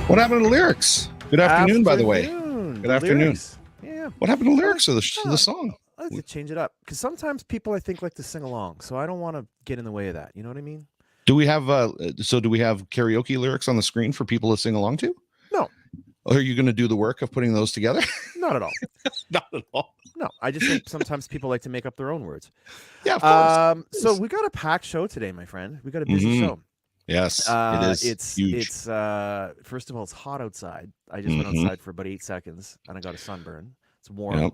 What happened to lyrics? Good afternoon, by the way. Good afternoon. Lyrics. Yeah. What happened to lyrics of the song? I like to change it up because sometimes people I think like to sing along, so I don't want to get in the way of that. You know what I mean? Do we have karaoke lyrics on the screen for people to sing along to? No. Or are you going to do the work of putting those together? Not at all. Not at all. No, I just think sometimes people like to make up their own words. Yeah, of course. So we got a packed show today, my friend. We got a busy show. Yes, it is. It's huge. It's first of all, it's hot outside. I just went outside for about 8 seconds and I got a sunburn. It's warm.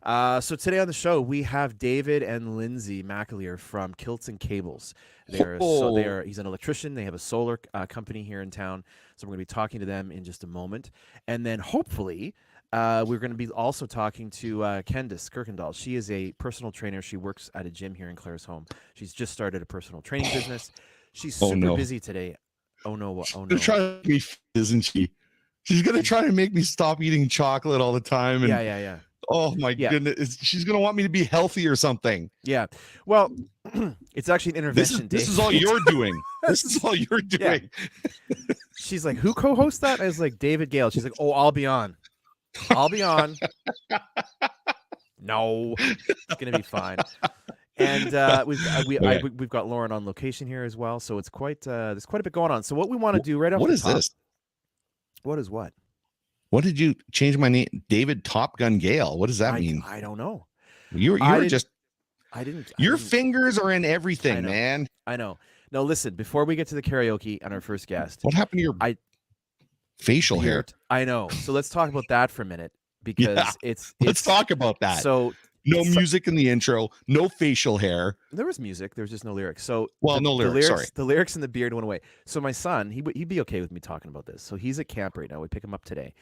Yep. So today on the show we have David and Lindsay McAleer from Kilts and Cables. He's an electrician. They have a solar company here in town. So we're going to be talking to them in just a moment, and then hopefully we're going to be also talking to Kendis Kirkendall. She is a personal trainer. She works at a gym here in Claresholm. She's just started a personal training business. She's super busy today. Oh no! Oh no! Try to be, isn't she? She's gonna try to make me stop eating chocolate all the time. And, yeah. Oh my goodness! She's gonna want me to be healthy or something. Yeah. Well, it's actually an intervention. This is all you're doing. This is all you're doing. Yeah. She's like, "Who co-hosts that?" I was like, "David Gale." She's like, "Oh, I'll be on. I'll be on." No, it's gonna be fine. And we've got Lauren on location here as well, so it's quite there's quite a bit going on. So what we want to do right off what the is top, this? What is what? What did you change my name? David Top Gun Gale. What does that mean? I don't know. You were just. I didn't. Your fingers are in everything, man. I know. No, listen. Before we get to the karaoke and our first guest, what happened to your facial hair? I know. So let's talk about that for a minute because let's talk about that. So. No music in the intro, no facial hair. There was music. There was just no lyrics. So no lyrics. Sorry, the lyrics and the beard went away. So my son, he'd be okay with me talking about this. So he's at camp right now. We pick him up today.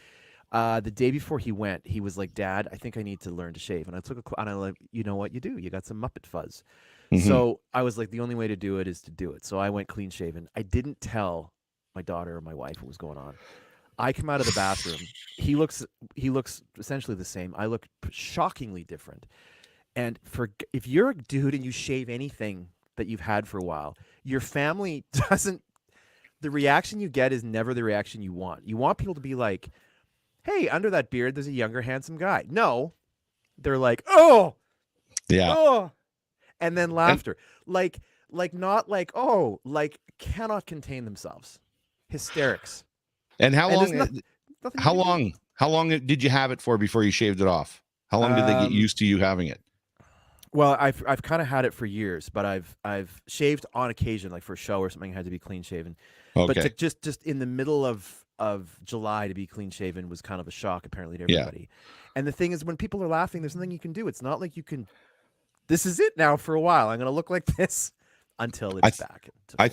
The day before he went, he was like, "Dad, I think I need to learn to shave." And I took and I'm like, "You know what you do? You got some Muppet fuzz." So I was like, the only way to do it is to do it. So I went clean shaven. I didn't tell my daughter or my wife what was going on. I come out of the bathroom. He looks essentially the same. I look shockingly different. And if you're a dude and you shave anything that you've had for a while, your family doesn't. The reaction you get is never the reaction you want. You want people to be like, "Hey, under that beard, there's a younger, handsome guy." No, they're like, "Oh, yeah," oh, and then laughter, like not like oh, like cannot contain themselves, hysterics. And how long did you have it for before you shaved it off? How long did they get used to you having it? Well, I've kind of had it for years, but I've shaved on occasion, like for a show or something, I had to be clean shaven. Okay. But just in the middle of July to be clean shaven was kind of a shock, apparently, to everybody. Yeah. And the thing is, when people are laughing, there's nothing you can do. It's not like you can. This is it now for a while. I'm going to look like this until it's back. I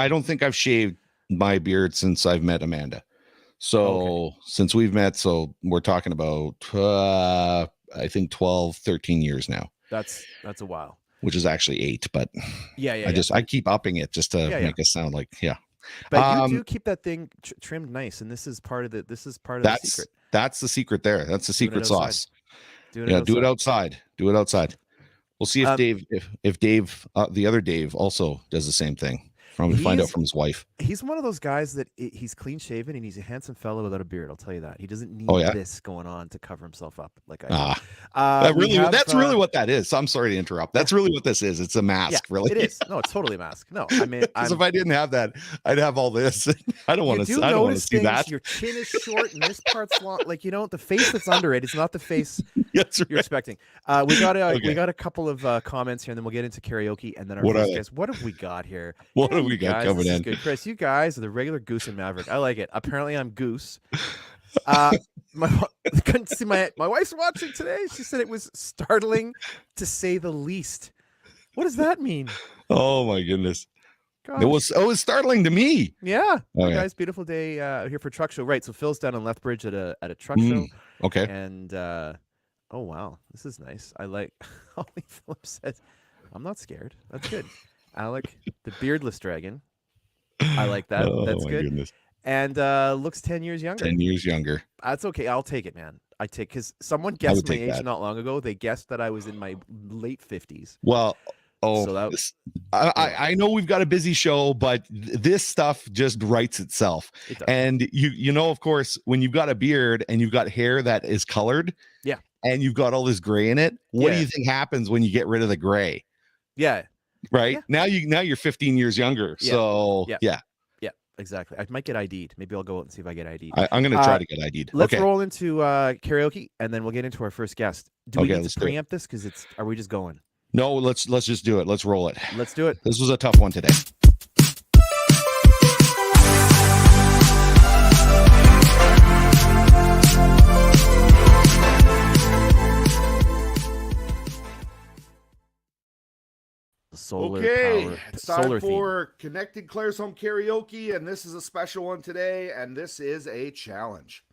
don't think I've shaved my beard since I've met Amanda. So since we've met, so we're talking about I think 12, 13 years now. That's a while. Which is actually 8, but I keep upping it just to make us sound like But you do keep that thing trimmed nice, and this is part of the secret. That's the secret there. That's the secret sauce. Do it outside. Do it outside. We'll see if Dave, the other Dave, also does the same thing. Find out from his wife. He's one of those guys that he's clean shaven and he's a handsome fellow without a beard. I'll tell you that. He doesn't need this going on to cover himself up like I do. That's really what that is. I'm sorry to interrupt. That's really what this is. It's a mask, really. It is. No, it's totally a mask. No, I mean, because if I didn't have that, I'd have all this. I don't want to see that. Your chin is short and this part's long. Like, the face that's under it is not the face you're expecting. We got a couple of comments here, and then we'll get into karaoke, and then our first guest. What have we got here? What have we got coming in? Good, Chris. You guys are the regular Goose and Maverick. I like it. Apparently, I'm Goose. Couldn't see my wife's watching today. She said it was startling to say the least. What does that mean? Oh my goodness! Gosh. It was startling to me. Yeah, guys, beautiful day here for truck show. Right, so Phil's down in Lethbridge at a truck show. Okay, and oh wow, this is nice. I like. Holly Phillips says, "I'm not scared. That's good." Alec, the beardless dragon. I like that. That's good. Goodness. And looks 10 years younger. 10 years younger. That's okay. I'll take it, man. Because someone guessed my age not long ago. They guessed that I was in my late 50s. Well, Oh, So that I know we've got a busy show, but this stuff just writes itself. it does. And you know, of course, when you've got a beard and you've got hair that is colored, Yeah. and you've got all this gray in it, what do Yeah. you think happens when you get rid of the gray? Yeah. Right? Yeah. Now you're 15 years younger. Yeah. So Yeah. yeah. Yeah, exactly. I might get ID'd. Maybe I'll go out and see if I get ID'd. I'm gonna try to get ID'd. Let's Okay. roll into karaoke, and then we'll get into our first guest. Do we Okay, need let's to do it. preempt this? Because are we just going? No, let's just do it. Let's roll it. Let's do it. This was a tough one today. Solar Okay, power. it's time Solar for Connected Claresholm Karaoke, and this is a special one today, and this is a challenge.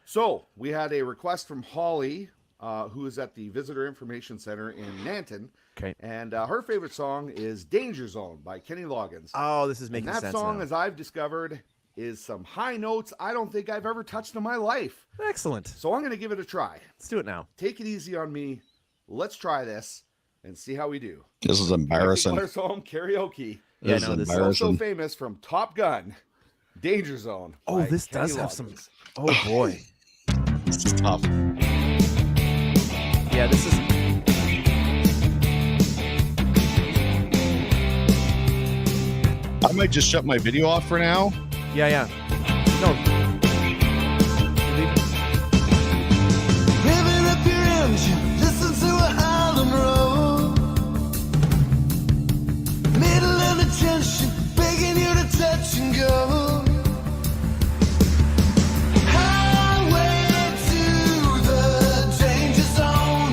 So, we had a request from Holly, who is at the Visitor Information Center in Nanton, Okay. and her favorite song is Danger Zone by Kenny Loggins. Oh, this is And making that sense song, now. as I've discovered, is some high notes I don't think I've ever touched in my life. Excellent. So I'm going to give it a try. Let's do it now. Take it easy on me. Let's try this and see how we do. This is embarrassing. Connected Claresholm Karaoke. Yeah, This no, is this is So embarrassing. famous from Top Gun, Danger Zone. Oh, by this Kenny does have Loggins. some. Oh boy. This is tough. Yeah, this is. I might just shut my video off for now. Yeah. No. Revving up your engine, listen to a Highland road. Middle of the tension, begging you to touch and go. Highway to the danger zone.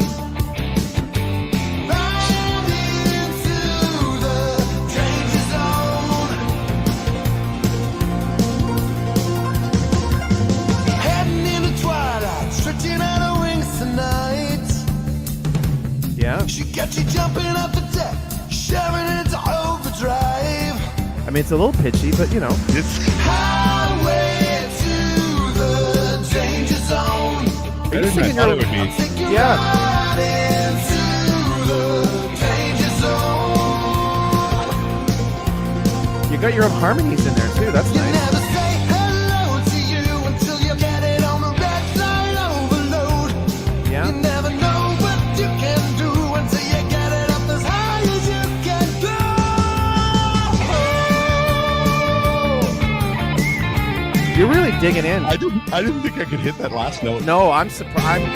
Right into the danger zone. Heading in the twilight, stretching out her wings tonight. Yeah. She got you jumping up the deck, shoving into overdrive. I mean, it's a little pitchy, but you know. It's Highway to the danger zone. Are you singing your? I'll take you Yeah. right into the danger zone. You got your own harmonies in there too. That's You nice. never say hello to you until you get it on the red line overload. Yeah. You never know what you can do until you get it up as high as you can go. You're really digging in. I didn't think I could hit that last note. No, I'm surprised.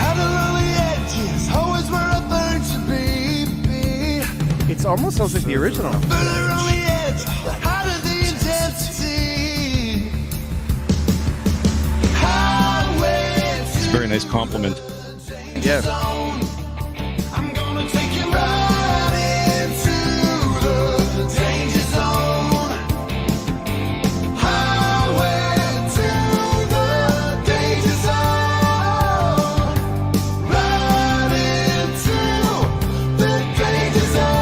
Out along the edges, always where I burn to be. It almost sounds like the original. Further on the edge, the harder the intensity. Highway It's a very nice compliment. to Yeah. zone. I'm gonna take you right into the danger zone. Highway to the danger zone. Right into the danger zone.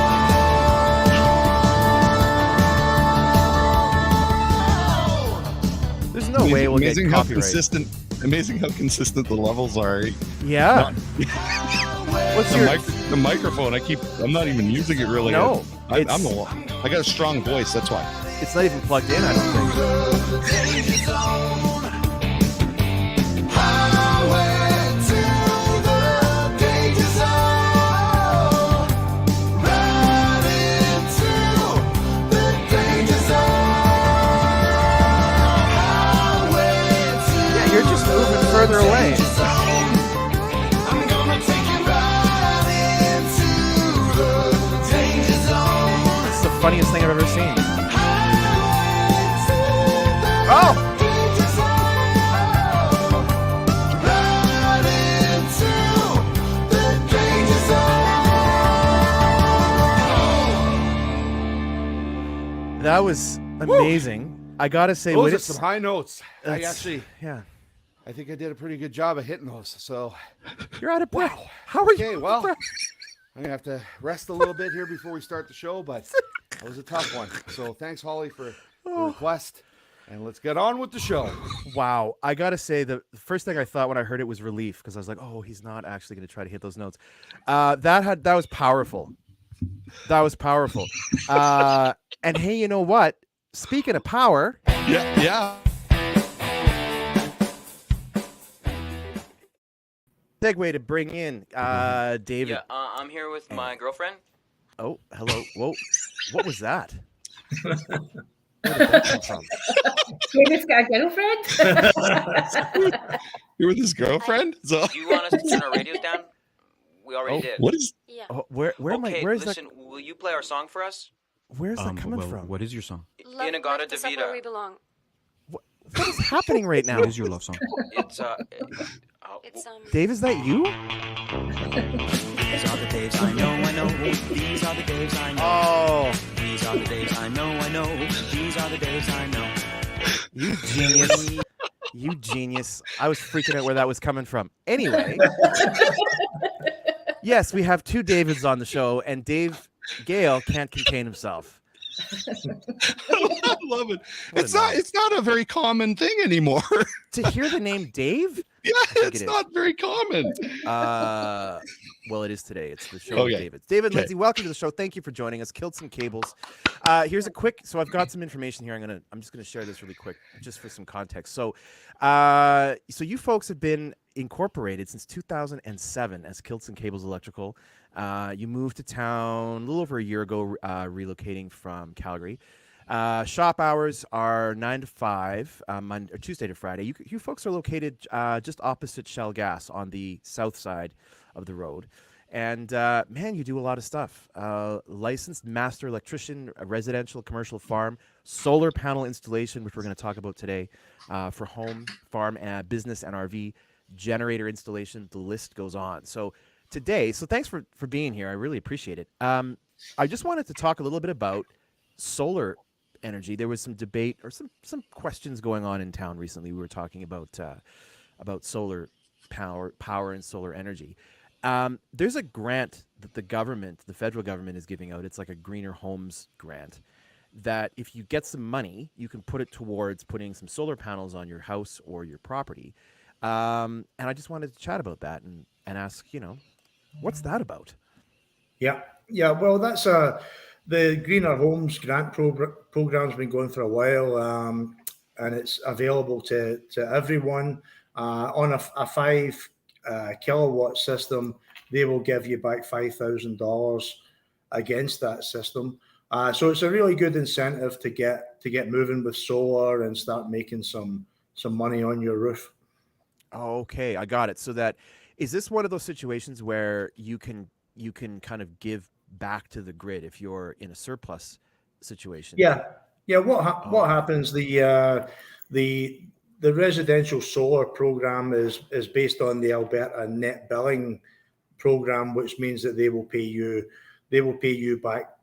There's no way we'll get amazing how copyright. amazing how consistent the levels are. Yeah. What's The, your? the microphone, I'm not even using it really. No, I it's- got a strong voice, that's why. It's not even plugged in. I don't think. Danger zone. Highway to the danger zone. Right into the danger zone. Highway to Yeah, you're just moving further away. danger zone. I'm gonna take you right into the danger zone. It's the funniest thing I've ever seen. Oh! That was amazing. I gotta say, Those when are it's some high notes. I that's- actually yeah. I think I did a pretty good job of hitting those. So, You're out of breath. wow. How are Okay, you? well, I'm going to have to rest a little bit here before we start the show, but that was a tough one. So, thanks, Holly, for the request. And let's get on with the show. Wow. I got to say, the first thing I thought when I heard it was relief, because I was like, oh, he's not actually going to try to hit those notes. That was powerful. That was powerful. And hey, you know what? Speaking of power. Yeah. Segue to bring in David. Yeah, I'm here with my girlfriend. Oh, hello. Whoa. What was that? Where did that come from? David's got a girlfriend. You're with his girlfriend? So Do you want us to turn our radios down? We already did. what is Yeah. Oh, where am I? Okay, Where is listen, will you play our song for us? Where's that coming from? What is your song? Love, Inagata lift us up where we Davida. belong. What is happening right now? What is your love song? It's It's Dave, is that you? These are the days I know. These are the days I know. Oh, These are the days I know. These are the days I know. you genius. You genius. I was freaking out where that was coming from. Anyway. Yes, we have two Davids on the show, and Dave Gale can't contain himself. I love it. What It's a not nice- it's not a very common thing anymore. To hear the name Dave? Yeah, think it's it is. not very common. Well, it is today. It's the show Okay. with David. David Okay. Lindsay, welcome to the show. Thank you for joining us. Kilts and Cables. Here's a quick. So I've got some information here. I'm just gonna share this really quick, just for some context. So, so you folks have been incorporated since 2007 as Kilts and Cables Electrical. You moved to town a little over a year ago, relocating from Calgary. Shop hours are 9 to 5, Monday or Tuesday to Friday. You folks are located just opposite Shell Gas on the south side of the road. And man, you do a lot of stuff. Licensed master electrician, a residential, commercial farm, solar panel installation, which we're going to talk about today, for home, farm, business, and RV, generator installation. The list goes on. So today, thanks for being here. I really appreciate it. I just wanted to talk a little bit about solar energy. There was some debate or some questions going on in town recently. We were talking about solar power and solar energy. There's a grant that the federal government is giving out. It's like a Greener Homes grant that if you get some money, you can put it towards putting some solar panels on your house or your property. And I just wanted to chat about that and ask, what's that about? Yeah. Well, that's the Greener Homes grant program's been going for a while, and it's available to everyone on a 5 kilowatt system. They will give you back $5,000 against that system. So it's a really good incentive to get moving with solar and start making some money on your roof. Okay, I got it. So is this one of those situations where you can kind of give back to the grid if you're in a surplus situation? Yeah. What happens? The residential solar program is based on the Alberta net billing program, which means that they will pay you back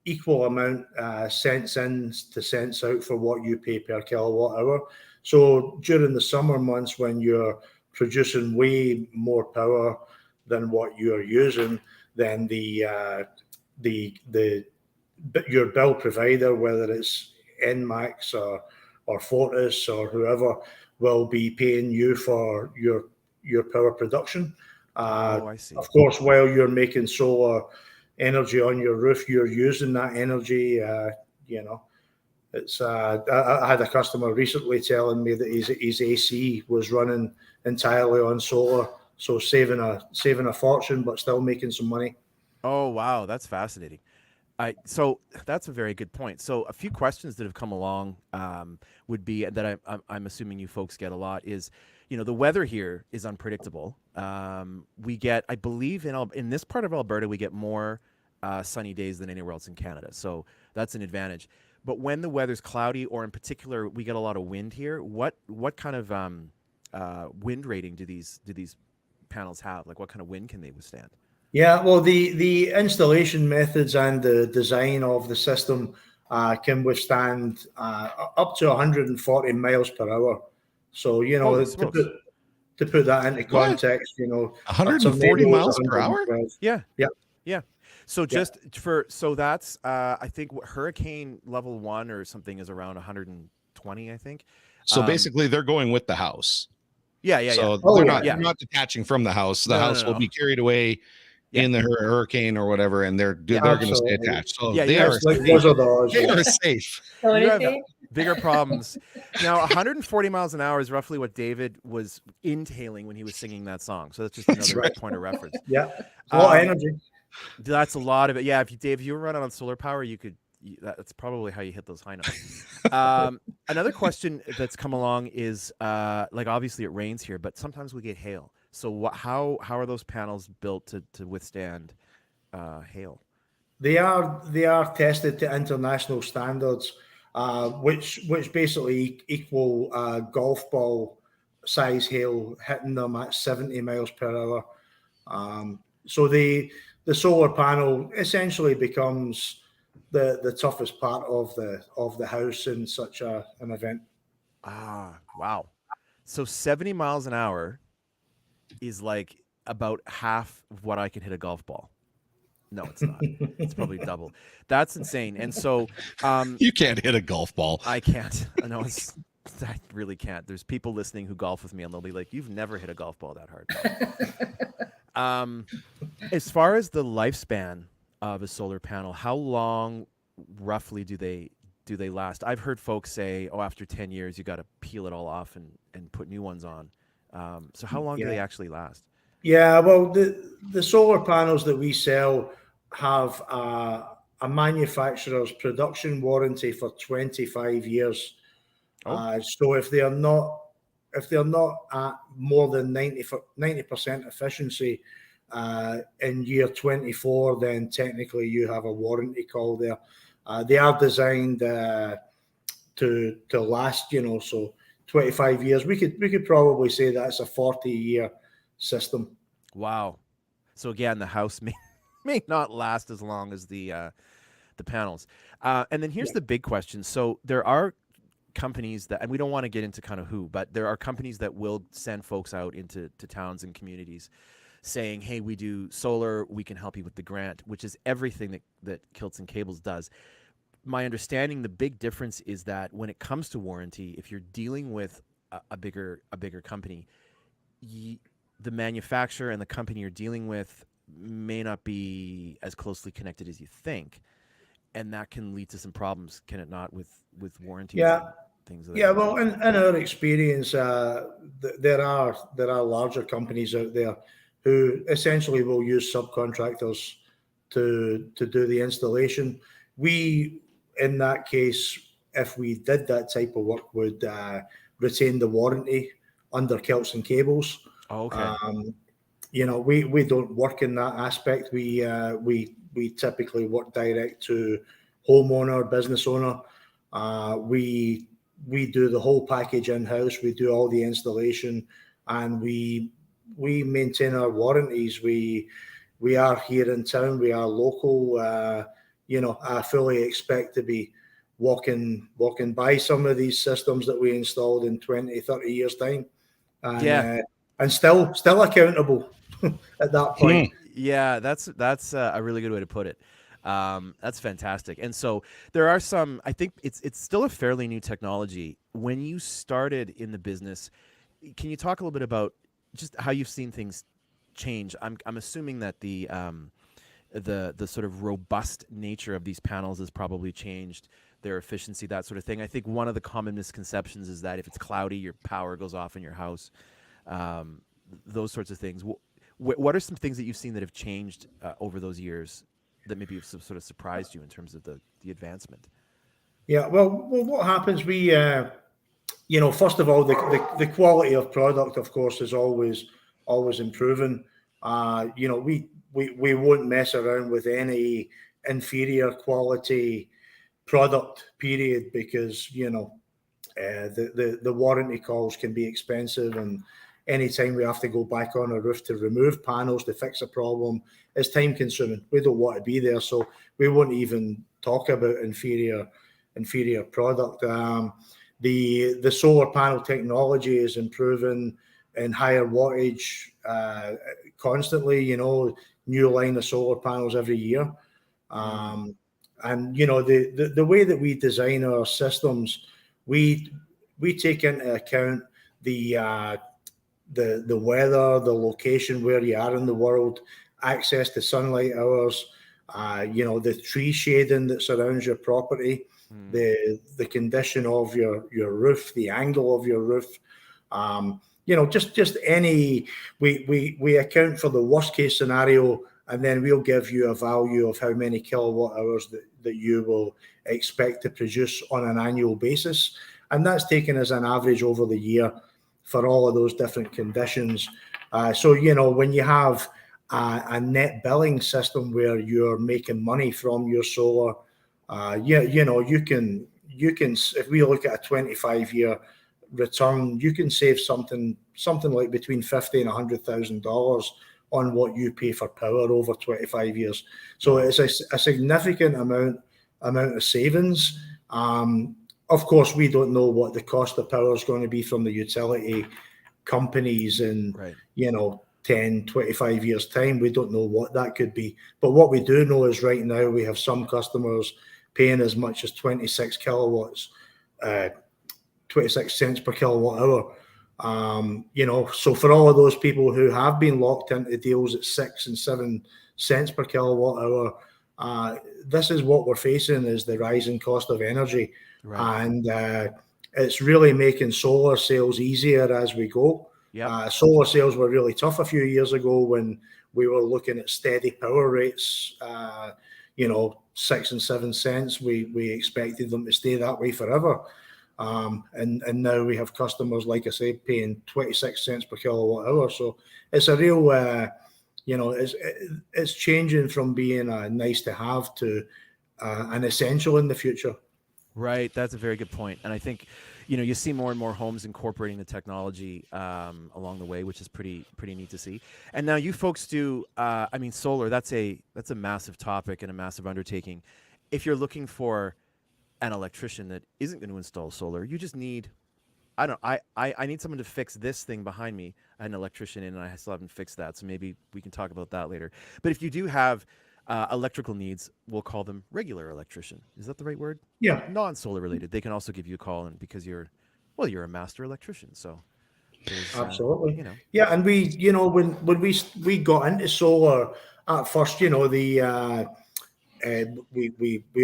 equal amount, cents in to cents out for what you pay per kilowatt hour. So during the summer months when you're producing way more power than what you're using, then your bill provider, whether it's NMAX or Fortis or whoever, will be paying you for your power production. I see. Of course, while you're making solar energy on your roof, you're using that energy. It's I had a customer recently telling me that his AC was running entirely on solar, so saving a fortune, but still making some money. Oh, wow. That's fascinating. So that's a very good point. So a few questions that have come along would be that I'm assuming you folks get a lot is, the weather here is unpredictable. We get, I believe in this part of Alberta, we get more sunny days than anywhere else in Canada. So that's an advantage. But when the weather's cloudy, or in particular, we get a lot of wind here, what kind of wind rating do these panels have? Like, what kind of wind can they withstand? Yeah, well, the installation methods and the design of the system can withstand up to 140 miles per hour. So Holy to smokes. put that into What? context, 140 tornadoes, miles per hour? 112. Yeah. Yeah. Yeah. So so that's I think hurricane level 1 or something is around 120, I think. So basically, they're going with the house. Yeah. So Oh, they're yeah. not Yeah. they're not detaching from the house. The No, house will be carried away Yeah. in the hurricane or whatever, and they're going to stay Absolutely. attached. So Yeah, they you have- are It's like safe. Wizard of Oz. They Yeah. are safe. So You have anything? bigger problems. Now, 140 miles an hour is roughly what David was inhaling when he was singing that song. So that's just another right. point of reference. Yeah. It's a lot of Um, energy. That's a lot of it. Yeah, if you were running on solar power, that's probably how you hit those high notes. Another question that's come along is like obviously it rains here, but sometimes we get hail. So how are those panels built to withstand hail? They are tested to international standards, which basically equal golf ball size hail hitting them at 70 miles per hour. So the solar panel essentially becomes the toughest part of the house in such an event. Ah, wow. So 70 miles an hour is like about half of what I can hit a golf ball. No, it's not. It's probably double. That's insane. And so You can't hit a golf ball. I can't. No, I really can't. There's people listening who golf with me, and they'll be like, "You've never hit a golf ball that hard." As far as the lifespan of a solar panel, how long roughly do they last? I've heard folks say, "Oh, after 10 years, you got to peel it all off and put new ones on." So how long do they actually last? Yeah, well, the solar panels that we sell have a manufacturer's production warranty for 25 years. So if they're not at more than 90% efficiency in year 24, then technically you have a warranty call there. They are designed to last, so 25 years. We could probably say that's a 40-year system. Wow. So again, the house may not last as long as the panels. And then here's the big question. So there are companies that, and we don't want to get into kind of who, but there are companies that will send folks out into towns and communities saying, hey, we do solar, we can help you with the grant, which is everything that Kilts and Cables does. My understanding, the big difference is that when it comes to warranty, if you're dealing with a bigger company, the manufacturer and the company you're dealing with may not be as closely connected as you think, and that can lead to some problems, can it not, with warranties? Yeah. And things. Well, in our experience, there are larger companies out there who essentially will use subcontractors to do the installation. We, in that case, if we did that type of work, would retain the warranty under Kilts and Cables. Oh, okay. We don't work in that aspect. We typically work direct to homeowner, business owner. We do the whole package in-house. We do all the installation, and we maintain our warranties. We are here in town. We are local. I fully expect to be walking by some of these systems that we installed in 20, 30 years time. And, and still accountable at that point. Yeah, that's a really good way to put it. That's fantastic. And so there are some, I think it's still a fairly new technology. When you started in the business, can you talk a little bit about just how you've seen things change? I'm assuming that the sort of robust nature of these panels has probably changed, their efficiency, that sort of thing. I think one of the common misconceptions is that if it's cloudy, your power goes off in your house. Those sorts of things. What are some things that you've seen that have changed over those years that maybe have sort of surprised you in terms of the advancement? Yeah, well, what happens? We, first of all, the quality of product, of course, is always improving. We won't mess around with any inferior quality product, period, because the warranty calls can be expensive, and anytime we have to go back on a roof to remove panels to fix a problem, it's time consuming. We don't want to be there, so we won't even talk about inferior product. the solar panel technology is improving in higher wattage constantly. You know, new line of solar panels every year. And you know, the way that we design our systems, we take into account the weather, the location where you are in the world, access to sunlight hours, you know, the tree shading that surrounds your property, the condition of your roof, the angle of your roof. You know, just any, we account for the worst case scenario, and then we'll give you a value of how many kilowatt hours that you will expect to produce on an annual basis. And that's taken as an average over the year for all of those different conditions. So, you know, when you have a net billing system where you're making money from your solar, you know, you can, if we look at a 25-year return, you can save something like between $50,000 and $100,000 on what you pay for power over 25 years. So it's a significant amount of savings. Of course, we don't know what the cost of power is going to be from the utility companies in, you know, 10, 25 years time. We don't know what that could be. But what we do know is right now we have some customers paying as much as 26 kilowatts, 26 cents per kilowatt hour. You know, so for all of those people who have been locked into deals at 6 and 7 cents per kilowatt hour, this is what we're facing, is the rising cost of energy. And it's really making solar sales easier as we go. Solar sales were really tough a few years ago when we were looking at steady power rates, you know, 6 and 7 cents. We expected them to stay that way forever. And now we have customers, like I say, paying 26 cents per kilowatt hour. So it's a real, you know, it's changing from being a nice to have to an essential in the future. Right. That's a very good point. And I think, you know, you see more and more homes incorporating the technology along the way, which is pretty neat to see. And now you folks do, I mean, solar, that's a massive topic and a massive undertaking. If you're looking for an electrician that isn't going to install solar, you just need, I need someone to fix this thing behind me. I had an electrician in and I still haven't fixed that. So maybe we can talk about that later. But if you do have electrical needs, we'll call them regular electrician. Is that the right word? Yeah. Non-solar related. They can also give you a call, and because you're a master electrician. So absolutely, you know. Yeah. And we, you know, when we got into solar at first, you know, we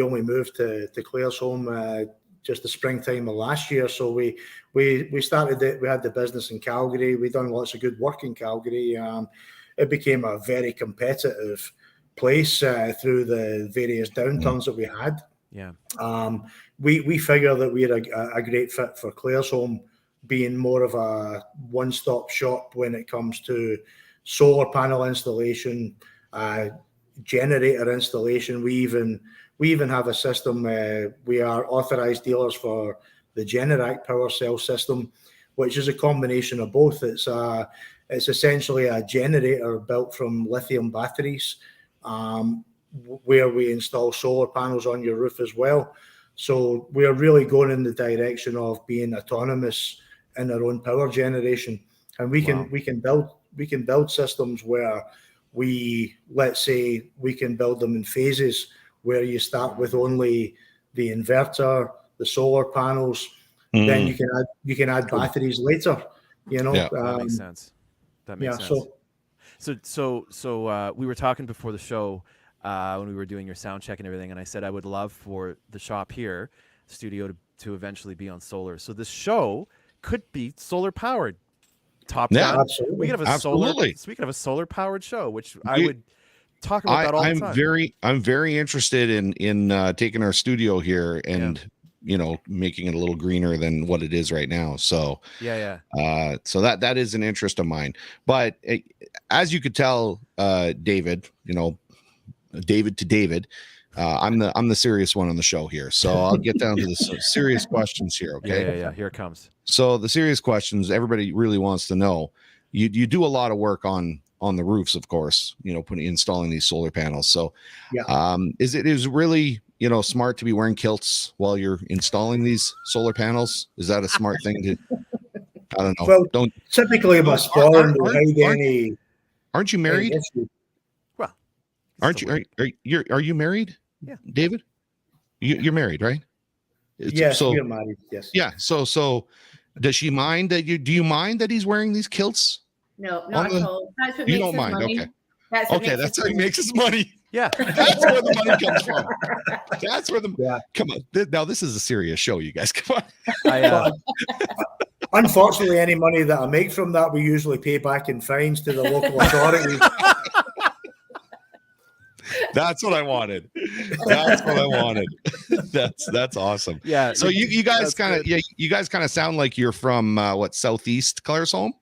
only moved to Claresholm just the springtime of last year. So we started it. We had the business in Calgary. We done lots of good work in Calgary. It became a very competitive place through the various downturns that we had. Yeah. We figure that we're a great fit for Claresholm, being more of a one-stop shop when it comes to solar panel installation, generator installation. We even have a system. We are authorized dealers for the Generac power cell system, which is a combination of both. It's essentially a generator built from lithium batteries, where we install solar panels on your roof as well. So we're really going in the direction of being autonomous in our own power generation, and we can build systems where let's say we can build them in phases, where you start with only the inverter, the solar panels, then you can add batteries later. You know, that makes sense. That makes sense. So we were talking before the show when we were doing your sound check and everything, and I said I would love for the shop here, studio, to eventually be on solar. So this show could be solar powered. Top down. Absolutely. We could have a solar powered show, which I would talk about that all the time. I'm very interested in taking our studio here and you know, making it a little greener than what it is right now. So so that is an interest of mine. But as you could tell, David, you know, David to David, I'm the serious one on the show here. So I'll get down to the serious questions here. Okay. Yeah. Here it comes. So the serious questions everybody really wants to know. You do a lot of work on the roofs, of course, you know, installing these solar panels. So is it really, smart to be wearing kilts while you're installing these solar panels? Is that a smart thing to? I don't know. Well, Don't typically my spawn will hide any. Aren't you married? issue. Well, Aren't you? Are you married? Yeah. David, you're married, right? Yes, So we are married. Yes. yeah. So does she mind that do you mind that he's wearing these kilts? No, not at all. That's what You makes don't his mind, money. okay. That's what Okay, makes that's his how he money. makes his money. Yeah. That's where the money comes from. That's where the Yeah. Come on. Now this is a serious show, you guys. Come on. Unfortunately, any money that I make from that, we usually pay back in fines to the local authorities. That's what I wanted. That's what I wanted. That's awesome. Yeah. So you guys kind of good. you guys kind of sound like you're from southeast Claresholm?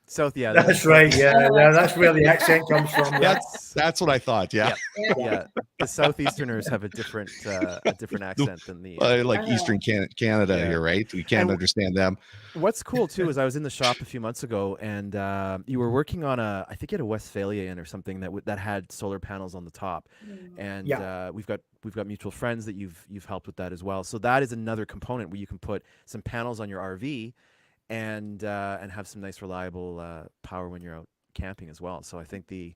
South, yeah. That's right. Yeah, that's where the accent comes from. Yeah. That's what I thought. Yeah. Yeah. The Southeasterners have a different accent than the. Like Eastern Canada here, right? We can't understand them. What's cool too is I was in the shop a few months ago, and you were working on I think you had a Westphalia Inn or something that had solar panels on the top, and we've got mutual friends that you've helped with that as well. So that is another component where you can put some panels on your RV, and have some nice reliable power when you're out camping as well. So I think I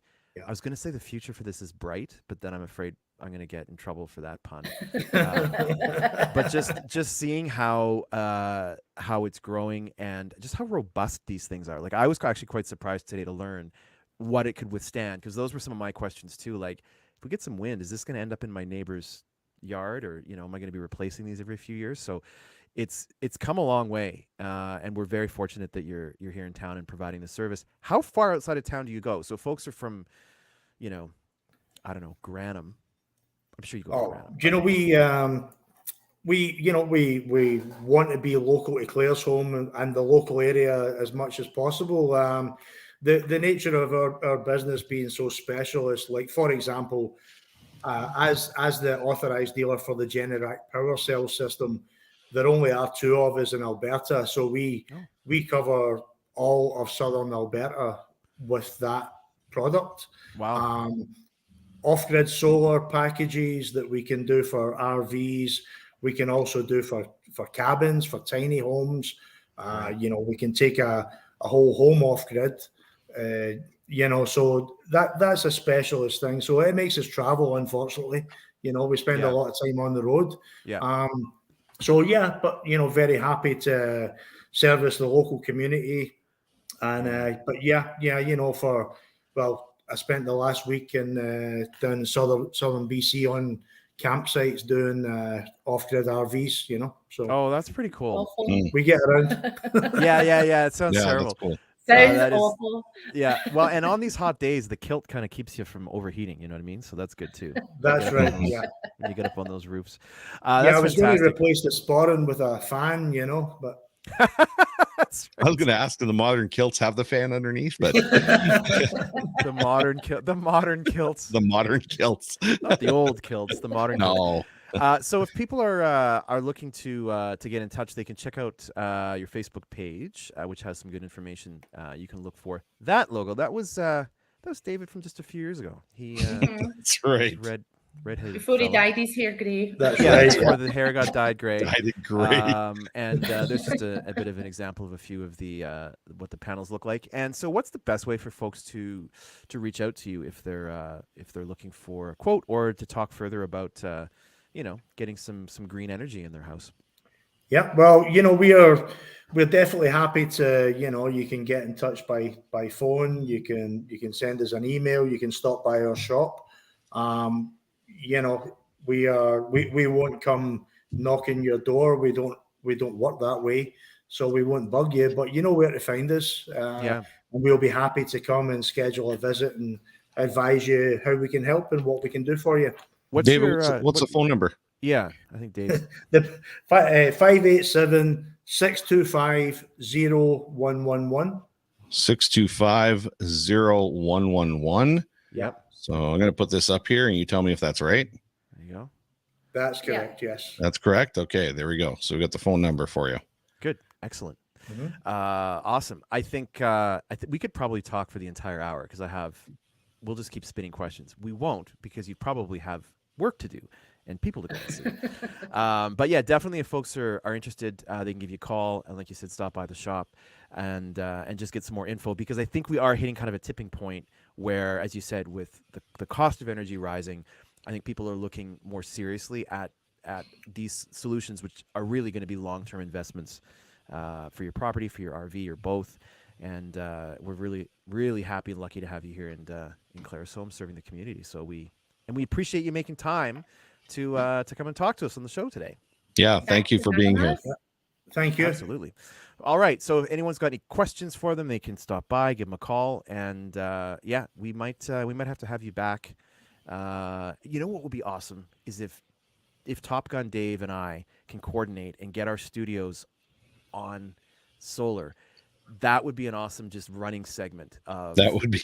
was going to say the future for this is bright, but then I'm afraid I'm going to get in trouble for that pun. But just seeing how it's growing and just how robust these things are. Like I was actually quite surprised today to learn what it could withstand, because those were some of my questions too. Like if we get some wind, is this going to end up in my neighbor's yard, or am I going to be replacing these every few years? So it's come a long way, and we're very fortunate that you're here in town and providing the service. How far outside of town do you go? So folks are from, I don't know, Granham. I'm sure you go to Granham. Do you know we want to be local to Claresholm and the local area as much as possible. The nature of our business being so specialist, like for example, as the authorized dealer for the Generac power cell system, there only are 2 of us in Alberta, so we cover all of southern Alberta with that product. Wow. Off-grid solar packages that we can do for RVs. We can also do for cabins, for tiny homes. We can take a whole home off-grid. So that's a specialist thing. So it makes us travel, unfortunately. We spend a lot of time on the road. Yeah. But very happy to service the local community. And I spent the last week down in southern BC on campsites doing off-grid RVs. So oh, that's pretty cool. we get around. Yeah. It sounds terrible. That's cool. Sounds awful. Yeah. Well, and on these hot days, the kilt kind of keeps you from overheating. You know what I mean? So that's good too. That's right. Yeah. When you get up on those roofs. I was going to replace the sporran with a fan, but. That's right. I was going to ask, do the modern kilts have the fan underneath? But the modern kilts. The modern kilts, not the old kilts. The modern. No. So if people are looking to get in touch, they can check out your Facebook page, which has some good information. You can look for that logo. That was David from just a few years ago. He that's right. Redheaded Before he fella. died, his hair grey. That's right. Before the hair got dyed gray. Dyed gray. And there's just a bit of an example of a few of the what the panels look like. And so, what's the best way for folks to reach out to you if they're looking for a quote or to talk further about getting some green energy in their house? Yeah, well, we're definitely happy to, you can get in touch by phone. You can send us an email. You can stop by our shop. We won't come knocking your door. We don't work that way, so we won't bug you. But you know where to find us. And we'll be happy to come and schedule a visit and advise you how we can help and what we can do for you. David, what's the phone number? Yeah, I think Dave. The 587-625-0111. 625-0111. Yep. So I'm going to put this up here, and you tell me if that's right. There you go. That's correct. Yes. That's correct. Okay, there we go. So we got the phone number for you. Good. Excellent. Mm-hmm. Awesome. I think we could probably talk for the entire hour because we'll just keep spinning questions. We won't, because you probably have work to do and people to go and see. But yeah, definitely if folks are interested, they can give you a call, and like you said, stop by the shop and just get some more info, because I think we are hitting kind of a tipping point where, as you said, with the cost of energy rising, I think people are looking more seriously at these solutions, which are really going to be long-term investments for your property, for your RV, or both. And we're really, really happy and lucky to have you here in Claresholm serving the community. So we appreciate you making time to come and talk to us on the show today. Yeah, thank you for being here. Thank you. Absolutely. All right. So if anyone's got any questions for them, they can stop by, give them a call, and yeah, we might have to have you back. You know what would be awesome is if Top Gun Dave and I can coordinate and get our studios on solar. That would be an awesome just running segment of that would be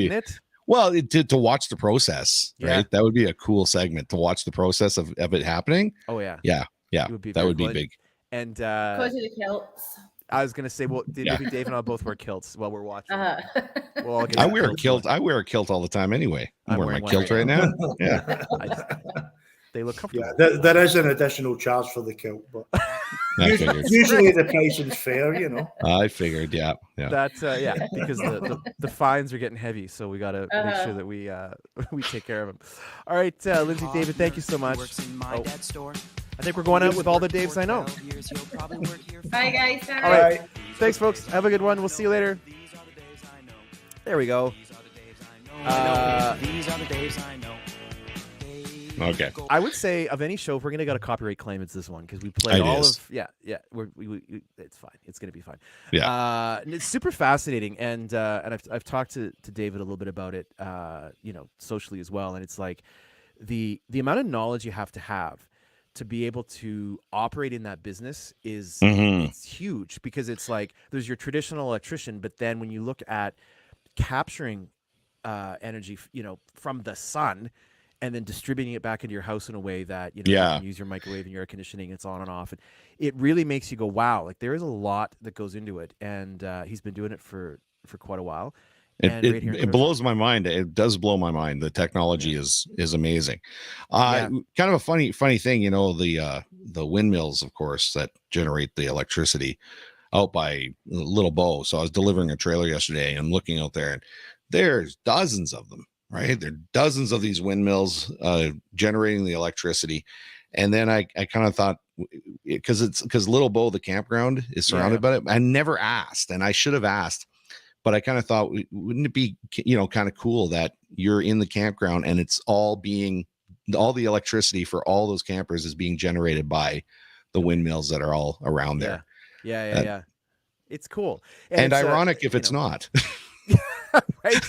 it? Well, to watch the process, Yeah. right? That would be a cool segment to watch the process of it happening. Oh yeah. Yeah. That would be big. And Go to the Kilts. I was gonna say, well, maybe Dave and I both wear kilts while we're watching. We'll all get I our wear a kilts kilt. on. I wear a kilt all the time anyway. I'm wearing my one kilt right now. Yeah. They look comfortable. Yeah, there is an additional charge for the kilt, but I figured. usually the pricing's fair, you know. I figured, yeah. That's because the fines are getting heavy, so we gotta make sure that we we take care of them. All right, Lindsay, David, thank you so much. I think we're going out with all the Daves I know. Bye, guys. All right, thanks, folks. Have a good one. We'll see you later. There we go. These are the Daves I know. Okay. I would say of any show, if we're gonna get a copyright claim, it's this one, because we played all of we it's fine. It's gonna be fine. Yeah. And it's super fascinating, and I've talked to David a little bit about it, socially as well, and it's like the amount of knowledge you have to be able to operate in that business is it's huge, because it's like there's your traditional electrician, but then when you look at capturing energy, from the sun, and then distributing it back into your house in a way that you can use your microwave and your air conditioning, it's on and off, and it really makes you go, wow, like there is a lot that goes into it. And he's been doing it for quite a while. It blows my mind. It does blow my mind. The technology is amazing. Kind of a funny thing, the windmills, of course, that generate the electricity out by Little Bow. So I was delivering a trailer yesterday, and I'm looking out there, and there's dozens of them. Right, there are dozens of these windmills generating the electricity, and then I kind of thought, because Little Bow, the campground, is surrounded by it. I never asked, and I should have asked, but I kind of thought, wouldn't it be kind of cool that you're in the campground and it's all the electricity for all those campers is being generated by the windmills that are all around there. Yeah. It's cool, and ironic if it's not. Right.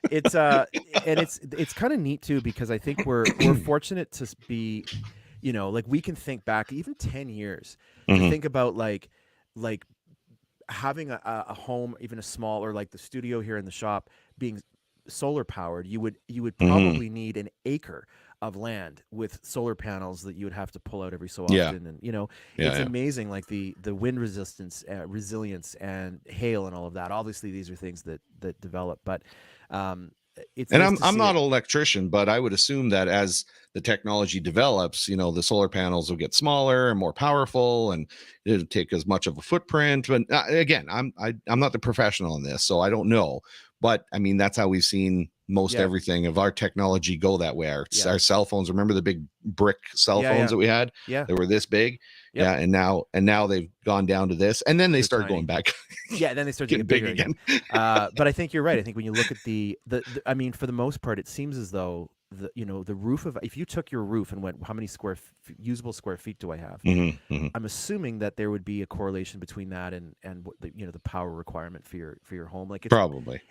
It's and it's kind of neat too, because I think we're fortunate to be, like we can think back even 10 years to think about like having a home, even a small, or like the studio here in the shop being solar powered. You would probably need an acre of land with solar panels that you would have to pull out every so often, and it's amazing, like the wind resilience, and hail and all of that. Obviously these are things that develop, but it's and nice I'm not an electrician, but I would assume that as the technology develops, the solar panels will get smaller and more powerful, and it'll take as much of a footprint. But again, I'm not the professional in this, so I don't know. But I mean, that's how we've seen most everything of our technology go that way. Our cell phones. Remember the big brick cell phones that we had? Yeah, they were this big. Yep. Yeah, and now they've gone down to this, and then they start going back. Then they start getting bigger again. But I think you're right. I think when you look at the I mean, for the most part, it seems as though the roof of, if you took your roof and went, how many usable square feet do I have? I'm assuming that there would be a correlation between that and what the power requirement for your home. Like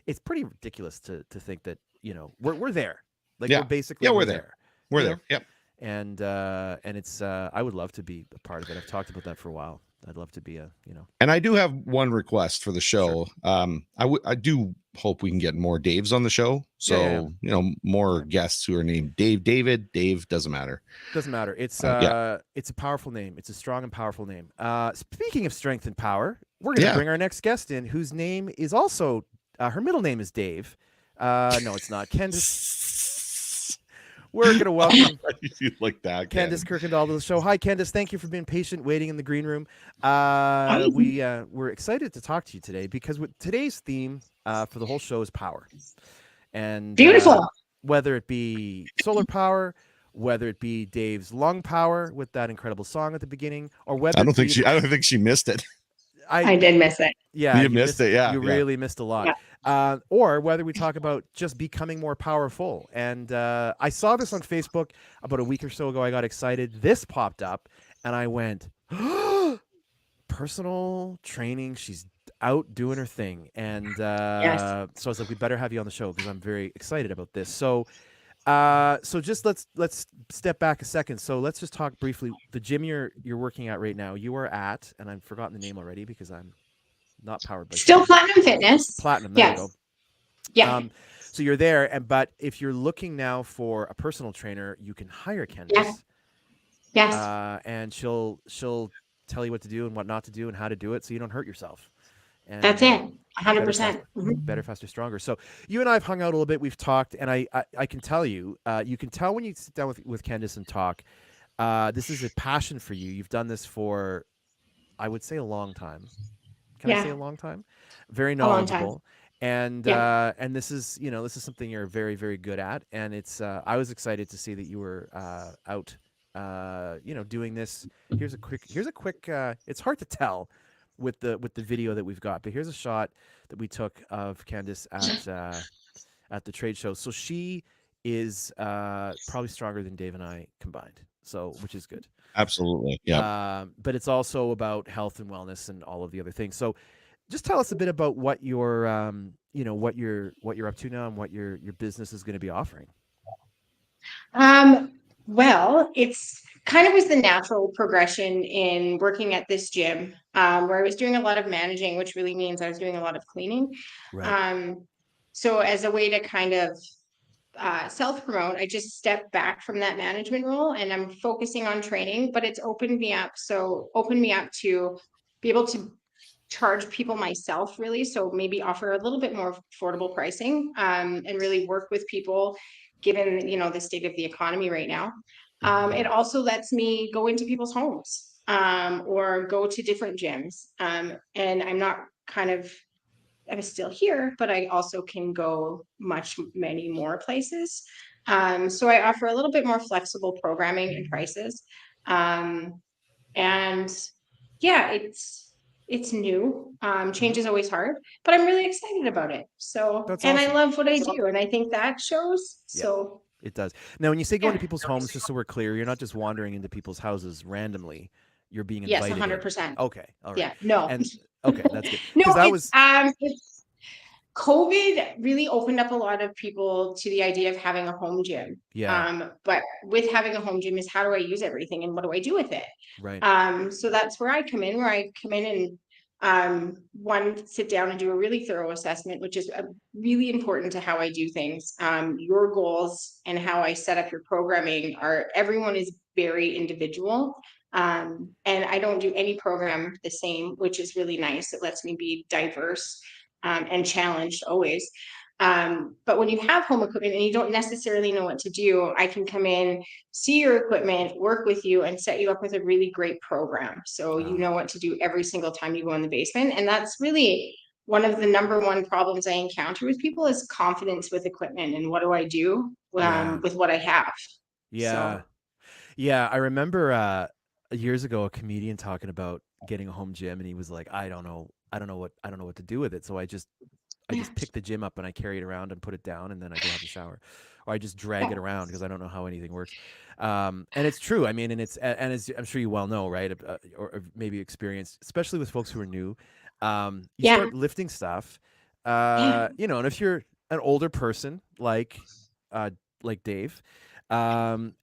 it's pretty ridiculous to think that we're there. Like we're basically we're there. We're there. Yep. And it's I would love to be a part of it. I've talked about that for a while. I'd love to be And I do have one request for the show. Sure. I do hope we can get more Daves on the show. So more guests who are named Dave doesn't matter. Doesn't matter. It's a powerful name. It's a strong and powerful name. Speaking of strength and power, we're gonna bring our next guest in, whose name is also her middle name is Dave. No, it's not. Kendis. We're going to welcome You like that, Kendis Kirkendall to the show. Hi, Kendis. Thank you for being patient, waiting in the green room. We're excited to talk to you today because today's theme for the whole show is power. And beautiful. Whether it be solar power, whether it be Dave's lung power with that incredible song at the beginning, or whether I don't think she missed it. I did miss it. Yeah, you missed it. Yeah, you really missed a lot. Yeah. Or whether we talk about just becoming more powerful. And I saw this on Facebook about a week or so ago. I got excited. This popped up, and I went, personal training. She's out doing her thing. And Yes. so I was like, we better have you on the show because I'm very excited about this. So just let's step back a second. So let's just talk briefly. The gym you're working at right now, you are at, and I've forgotten the name already because I'm not powered by Still Platinum Fitness. Platinum. There you go. Yeah. So you're there, but if you're looking now for a personal trainer, you can hire Kendis. Yes. And she'll tell you what to do and what not to do and how to do it, so you don't hurt yourself. And That's it. 100%. Better, faster, stronger. So you and I have hung out a little bit. We've talked, and I can tell you, you can tell when you sit down with Kendis and talk. This is a passion for you. You've done this for, I would say, a long time. Can I say a long time? Very knowledgeable. And this is something you're very, very good at. And it's I was excited to see that you were out doing this. Here's a quick it's hard to tell with the video that we've got, but here's a shot that we took of Kendis at the trade show. So she is probably stronger than Dave and I combined. So, which is good. Absolutely. Yeah. But it's also about health and wellness and all of the other things. So just tell us a bit about what you're what you're up to now and what your business is going to be offering. Well, it's kind of was the natural progression in working at this gym, where I was doing a lot of managing, which really means I was doing a lot of cleaning. Right. So as a way to kind of self-promote, I just stepped back from that management role and I'm focusing on training, but it's opened me up to be able to charge people myself, really. So maybe offer a little bit more affordable pricing, and really work with people given, the state of the economy right now. It also lets me go into people's homes, or go to different gyms. And I'm still here, but I also can go many more places. So I offer a little bit more flexible programming and prices. And yeah, it's new. Change is always hard, but I'm really excited about it. So, That's and awesome. I love what I do. And I think that shows. Yeah. So it does. Now, when you say go into people's homes, just so we're clear, you're not just wandering into people's houses randomly. You're being invited. Yes, 100%. Okay. All right. Yeah. No. And okay, that's good. No, that was COVID really opened up a lot of people to the idea of having a home gym. Yeah. But with having a home gym is how do I use everything and what do I do with it? Right. So that's where I come in and sit down and do a really thorough assessment, which is really important to how I do things. Your goals and how I set up your programming everyone is very individual. And I don't do any program the same, which is really nice. It lets me be diverse and challenged always. But when you have home equipment and you don't necessarily know what to do, I can come in, see your equipment, work with you, and set you up with a really great program. So you know what to do every single time you go in the basement. And that's really one of the number one problems I encounter with people is confidence with equipment and what do I do with what I have. Yeah. So. Yeah. I remember years ago a comedian talking about getting a home gym, and he was like, I don't know what to do with it. So I just pick the gym up and I carry it around and put it down, and then I go have a shower, or I just drag it around because I don't know how anything works. And it's true. I mean, and as I'm sure you well know, right? Or maybe experienced, especially with folks who are new. You start lifting stuff, and if you're an older person like Dave,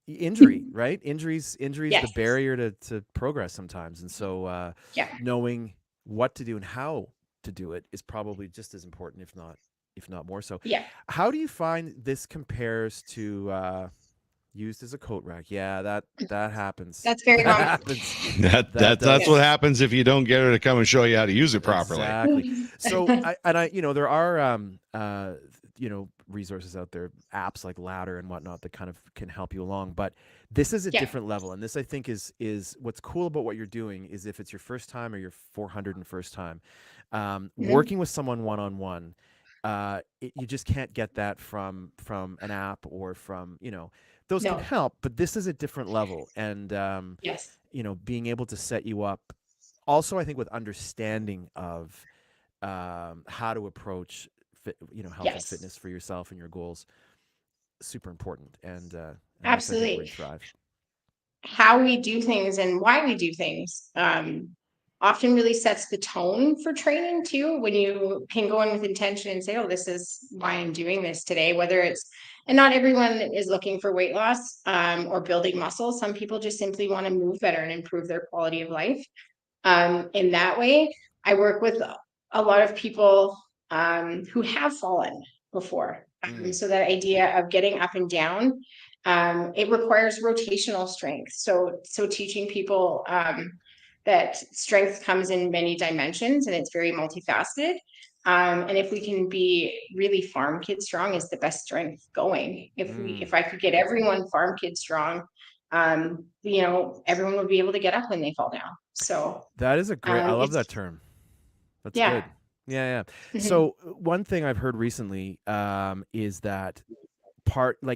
injury, right? Injuries, the barrier to progress sometimes. And so, knowing what to do and how to do it is probably just as important, if not more so. Yeah. How do you find this compares to used as a coat rack? Yeah, that happens. That's very common. Happens. That's what happens if you don't get her to come and show you how to use it properly. Exactly. So I there are resources out there, apps like Ladder and whatnot that kind of can help you along. But this is a different level, and this I think is what's cool about what you're doing is if it's your first time or your 401st time, working with someone one-on-one. You just can't get that from an app or from those can help, but this is a different level, and being able to set you up also I think with understanding of how to approach health and fitness for yourself and your goals, super important, and absolutely where you thrive. How we do things and why we do things often really sets the tone for training too, when you can go in with intention and say, oh, this is why I'm doing this today, whether it's, and not everyone is looking for weight loss or building muscle. Some people just simply want to move better and improve their quality of life. In that way, I work with a lot of people who have fallen before. So that idea of getting up and down, it requires rotational strength. So teaching people that strength comes in many dimensions and it's very multifaceted. And if we can be really farm kid strong is the best strength going. If I could get everyone farm kid strong, everyone would be able to get up when they fall down. So that is a great, I love that term. That's good. Yeah. So one thing I've heard recently is that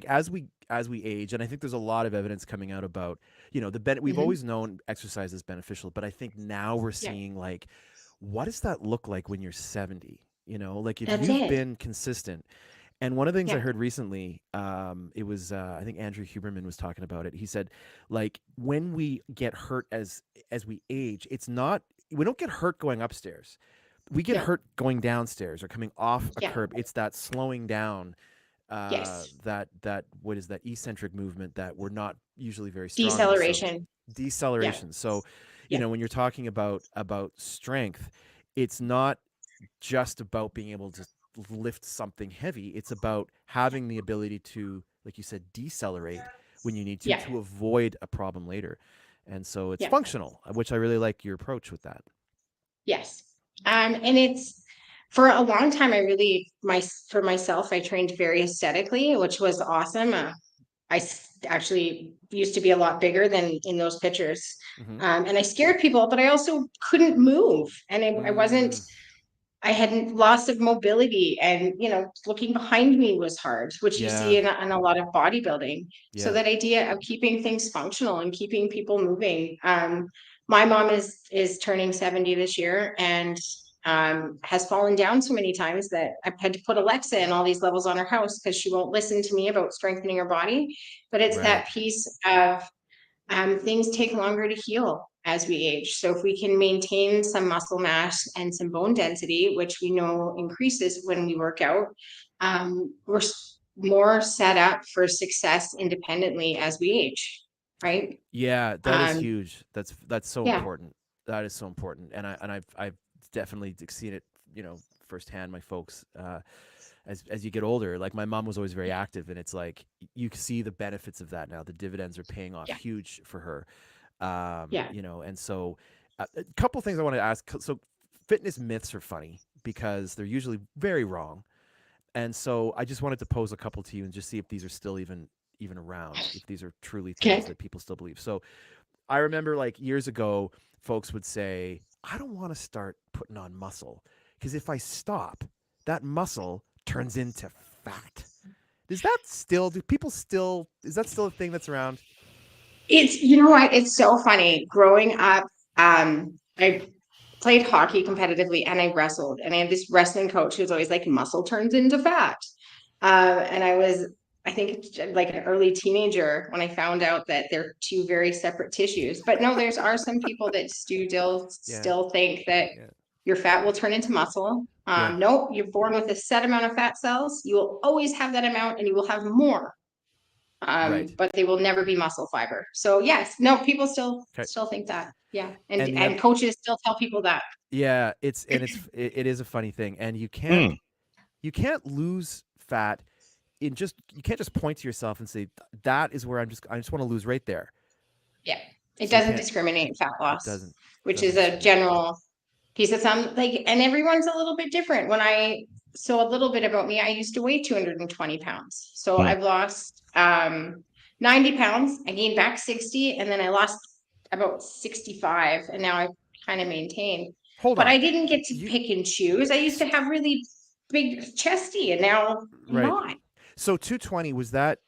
as we age, and I think there's a lot of evidence coming out about, we've always known exercise is beneficial, but I think now we're seeing what does that look like when you're 70? If you've been consistent. And one of the things I heard recently, it was, I think Andrew Huberman was talking about it. He said, when we get hurt as we age, we don't get hurt going upstairs. We get hurt going downstairs or coming off a curb. It's that slowing down, that what is that eccentric movement that we're not usually very strong in. Deceleration. So, when you're talking about strength, it's not just about being able to lift something heavy. It's about having the ability to, like you said, decelerate when you need to avoid a problem later. And so it's functional, which I really like your approach with that. Yes. And it's, for a long time, for myself, I trained very aesthetically, which was awesome. I actually used to be a lot bigger than in those pictures. And I scared people, but I also couldn't move. And I had loss of mobility, and, looking behind me was hard, which you see in a lot of bodybuilding. So that idea of keeping things functional and keeping people moving. My mom is turning 70 this year and has fallen down so many times that I've had to put Alexa in all these levels on her house because she won't listen to me about strengthening her body. But it's that piece of things take longer to heal as we age. So if we can maintain some muscle mass and some bone density, which we know increases when we work out, we're more set up for success independently as we age. Right. Yeah, that is huge. That's so important. That is so important. And I've definitely seen it, firsthand. My folks, as you get older, like my mom was always very active, and it's like you see the benefits of that now. The dividends are paying off huge for her. And so a couple things I want to ask. So fitness myths are funny because they're usually very wrong. And so I just wanted to pose a couple to you and just see if these are still even around, if these are truly things that people still believe. So I remember years ago, folks would say, I don't want to start putting on muscle because if I stop, that muscle turns into fat. Is that still a thing that's around? It's, what, it's so funny. Growing up, I played hockey competitively and I wrestled, and I had this wrestling coach who was always like, muscle turns into fat. And I was, I think, like an early teenager when I found out that they're two very separate tissues. But no, are some people that still think that your fat will turn into muscle. No, you're born with a set amount of fat cells. You will always have that amount, and you will have more. But they will never be muscle fiber. So yes, no, people still think that. Yeah. And coaches still tell people that. Yeah, it is a funny thing. And you can't lose fat you can't just point to yourself and say that is where I just want to lose right there. Yeah. It doesn't discriminate, fat loss. Which is a general piece of and everyone's a little bit different. When I so a little bit about me. I used to weigh 220 pounds. So Hmm. I've lost 90 pounds. I gained back 60, and then I lost about 65, and now I kind of maintained. Hold But on. I didn't get to pick and choose. I used to have really big chesty, and now I'm Right. not. So 220, was that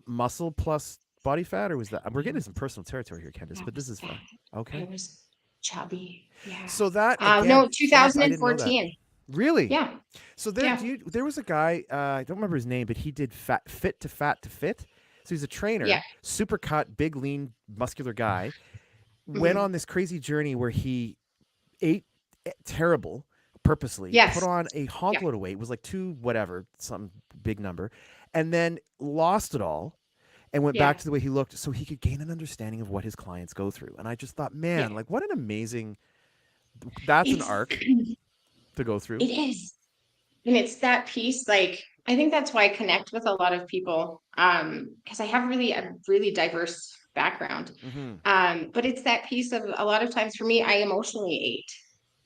muscle plus body fat, or was that, we're getting some personal territory here, Kendis, but this is fun. Okay. I was chubby. Yeah. So that no, again, Chaz, I didn't know that. 2014. Really? Yeah. So there, Yeah. there was a guy, I don't remember his name, but he did fit to fat to fit. So he's a trainer, Yeah. super cut, big, lean, muscular guy. Went on this crazy journey where he ate terrible purposely, Yes. put on a honk load of weight, was like 2 whatever, some big number, and then lost it all and went back to the way he looked so he could gain an understanding of what his clients go through. And I just thought, man, like what an amazing, that's an arc to go through. It is. And it's that piece, like, I think that's why I connect with a lot of people, because I have a really diverse background. But it's that piece of, a lot of times for me, I emotionally ate.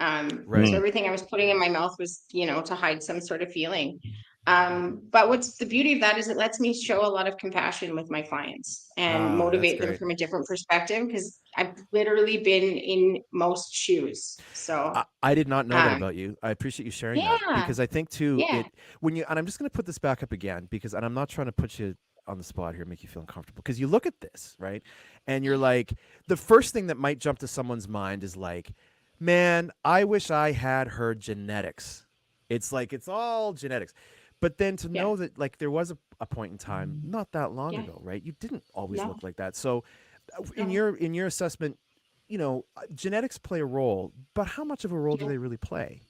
So everything I was putting in my mouth was, to hide some sort of feeling. But what's the beauty of that is it lets me show a lot of compassion with my clients and motivate them from a different perspective, because I've literally been in most shoes. So I did not know that about you. I appreciate you sharing that, because I think too, and I'm just going to put this back up again, because, and I'm not trying to put you on the spot here, make you feel uncomfortable, because you look at this, right? And you're like, the first thing that might jump to someone's mind is like, man, I wish I had her genetics. It's like, it's all genetics. But then to know that, like, there was a point in time not that long ago, right? You didn't always look like that. So in your assessment, genetics play a role, but how much of a role do they really play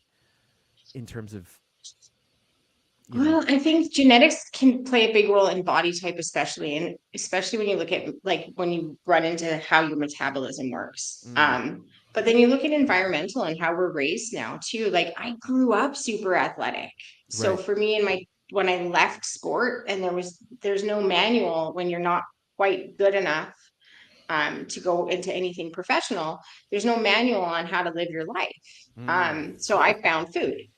in terms of? Well, I think genetics can play a big role in body type, especially, and especially when you look at, like, when you run into how your metabolism works. But then you look at environmental and how we're raised now too. Like, I grew up super athletic. So for me, when I left sport, and there's no manual when you're not quite good enough to go into anything professional, there's no manual on how to live your life. So I found food.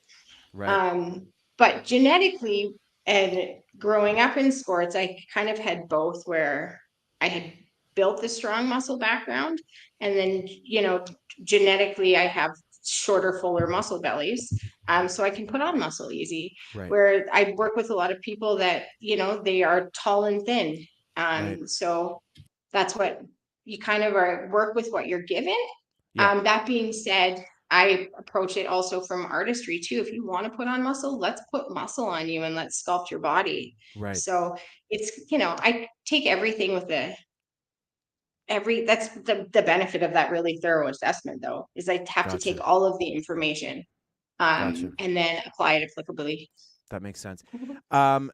But genetically, and growing up in sports, I kind of had both, where I had built the strong muscle background, and then, genetically I have shorter, fuller muscle bellies. So I can put on muscle easy, where I work with a lot of people that, they are tall and thin. So that's what you kind of work with, what you're given. That being said, I approach it also from artistry too. If you want to put on muscle, let's put muscle on you and let's sculpt your body. So it's, I take everything with that's the benefit of that really thorough assessment, though, is I have to take all of the information and then apply it applicably. That makes sense. Again,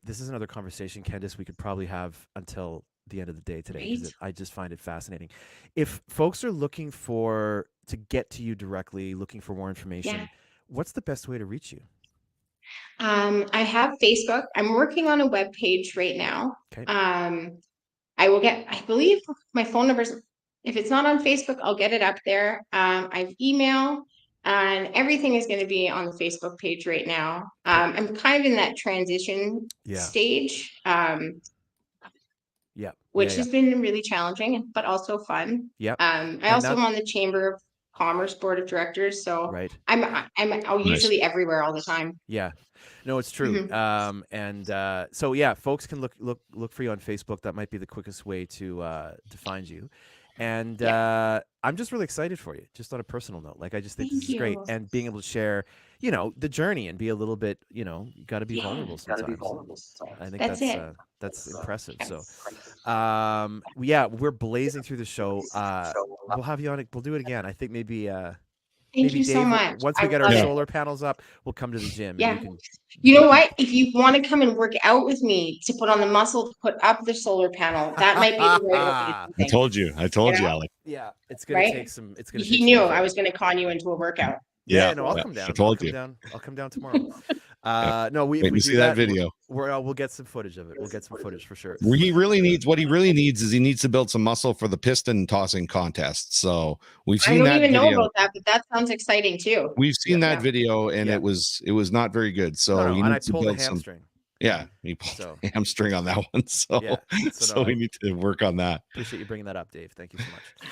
this is another conversation, Kendis, we could probably have until the end of the day today, because I just find it fascinating. If folks are looking to get to you directly, looking for more information, what's the best way to reach you? I have Facebook. I'm working on a web page right now. I believe my phone numbers, if it's not on Facebook, I'll get it up there. I have email, and everything is going to be on the Facebook page right now. I'm kind of in that transition stage, which has been really challenging, but also fun. I also am on the Chamber of Commerce Board of Directors, so I'm usually everywhere all the time. No, it's true. So folks can look for you on Facebook. That might be the quickest way to find you. And I'm just really excited for you, just on a personal note. Like, I just think this is great, and being able to share, the journey and be a little bit, you got to be vulnerable sometimes. I think that's impressive. So, we're blazing through the show. We'll have you on it. We'll do it again. I think maybe. Thank you so much. Once we get our solar panels up, we'll come to the gym. You know what? If you want to come and work out with me to put on the muscle to put up the solar panel, that might be the right way. I told you, Alec. Yeah, it's gonna take some. It's gonna. He knew I was gonna con you into a workout. No, I'll come down. I told you. I'll come down tomorrow. No, if Wait we to do see that video. we'll get some footage of it. We'll get some footage for sure. What he really needs is he needs to build some muscle for the piston tossing contest. So we've I seen don't that even know video. about that, but that sounds exciting too. We've seen that Yeah. video, and Yeah. it was not very good. So No, he and I needs to pulled a build some. hamstring. Yeah, he pulled So a hamstring on that one. So Yeah. So, so no, we I need to work on that. appreciate you bringing that up, Dave. Thank you so much.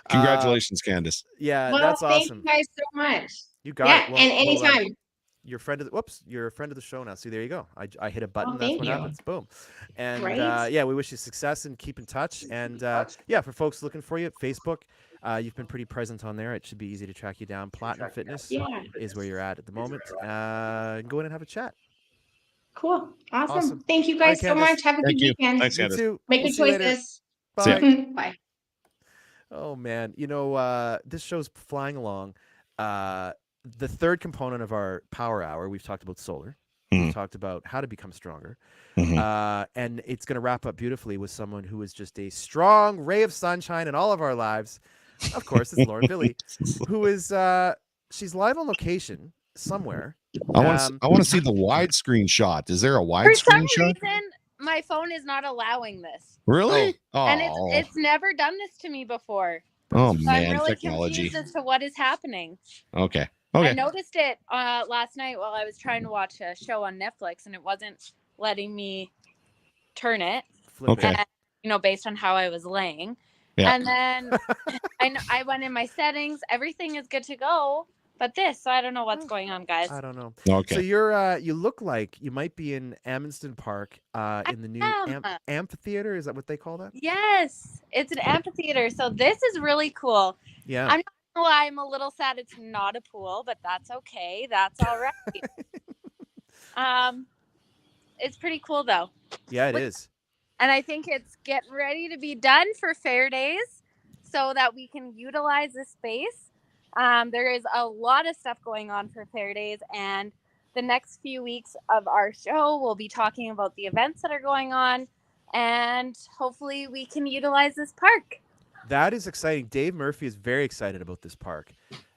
Congratulations, Candice. Yeah, Well, that's thank awesome. you guys so much. You got Yeah, it. Well, and anytime. you're a friend of the, you're a friend of the show now. See, there you go. I hit a button. Oh, That's thank what you. happens. Boom. And Right? yeah, we wish you success and keep in touch. And yeah, for folks looking for you at Facebook, you've been pretty present on there. It should be easy to track you down. Platinum Fitness Yeah. is where you're at the moment. Go in and have a chat. Cool. Awesome. Awesome. Thank you All right, guys so Candice. much. Have a Thank good you. weekend. Thanks, You Candice. too. Make We'll good see you later. choices. Bye. Bye. Oh man, this show's flying along. The third component of our power hour, we've talked about solar. We've talked about how to become stronger. And it's going to wrap up beautifully with someone who is just a strong ray of sunshine in all of our lives. Of course, it's Lauren Billy, who is she's live on location somewhere. I want to see the widescreen shot. Is there a For widescreen some shot? reason, my phone is not allowing this. Really? Oh, And it's never done this to me before. oh So man, I'm really technology. confused as to what is happening. Okay. I noticed it last night while I was trying to watch a show on Netflix, and it wasn't letting me turn it. Okay. And, based on how I was laying. Yeah. And then I went in my settings. Everything is good to go. But so I don't know what's going on, guys. I don't know. Okay. So you look like you might be in Amundsen Park in the new amphitheater. Is that what they call that? Yes, it's an amphitheater. So this is really cool. Yeah. I'm not gonna lie, I'm a little sad it's not a pool, but that's okay. That's all right. It's pretty cool though. Yeah, it is. And I think it's getting ready to be done for Fair Days so that we can utilize this space. There is a lot of stuff going on for Fair Days, and the next few weeks of our show, we'll be talking about the events that are going on, and hopefully we can utilize this park. That is exciting. Dave Murphy is very excited about this park.